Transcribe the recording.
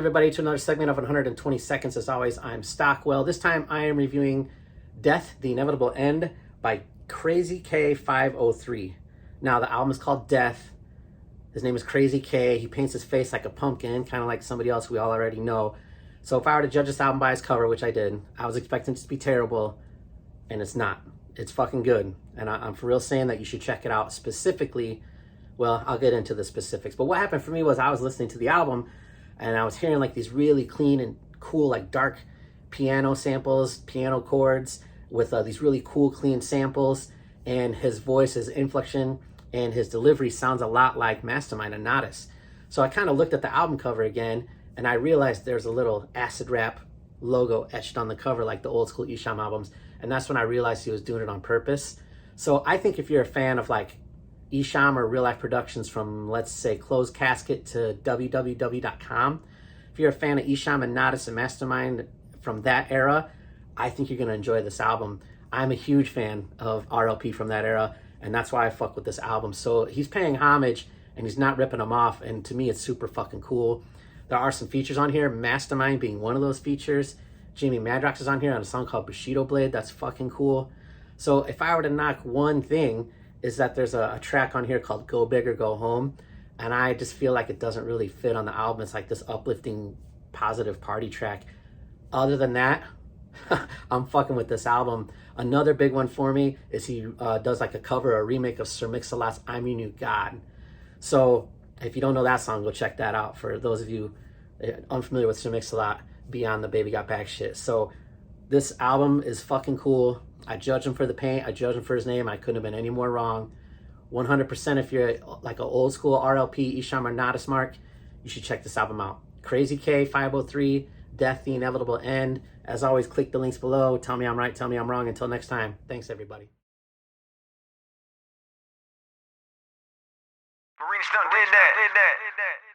everybody, to another segment of 120 Seconds. As always, I'm Stockwell. This time I am reviewing Death, the Inevitable End by Krazy K503. Now, the album is called Death. His name is Krazy K. He paints his face like a pumpkin, kind of like somebody else we all already know. So if I were to judge this album by its cover, which I did, I was expecting it to be terrible, and it's not. It's fucking good. And I'm for real saying that you should check it out specifically. Well, I'll get into the specifics. But what happened for me was I was listening to the album, and I was hearing like these really clean and cool, like dark piano samples, piano chords with these really cool, clean samples. And his voice, his inflection, and his delivery sounds a lot like Mastermind and Nodis. So I kind of looked at the album cover again, and I realized there's a little acid rap logo etched on the cover like the old school Esham albums. And that's when I realized he was doing it on purpose. So I think if you're a fan of like Esham or Real Life Productions from, let's say, Closed Casket to www.com, if you're a fan of Esham and Nodis and Mastermind from that era, I think you're going to enjoy this album. I'm a huge fan of RLP from that era, and that's why I fuck with this album. So he's paying homage, and he's not ripping them off, and to me, it's super fucking cool. There are some features on here, Mastermind being one of those features. Jamie Madrox is on here on a song called Bushido Blade. That's fucking cool. So if I were to knock one thing, is that there's a track on here called Go Big or Go Home, and I just feel like it doesn't really fit on the album. It's like this uplifting, positive party track. Other than that, I'm fucking with this album. Another big one for me is he does like a cover, a remake of Sir Mix-a-Lot's I'm Your New God. So if you don't know that song, go check that out. For those of you unfamiliar with Sir Mix-a-Lot, beyond the Baby Got Back shit. So this album is fucking cool. I judge him for the paint. I judge him for his name. I couldn't have been any more wrong. 100% if you're like an old school RLP, Esham or Nodis mark, you should check this album out. Krazy K503, Death, the Inevitable End. As always, click the links below. Tell me I'm right, tell me I'm wrong. Until next time, thanks everybody. Marines done did that.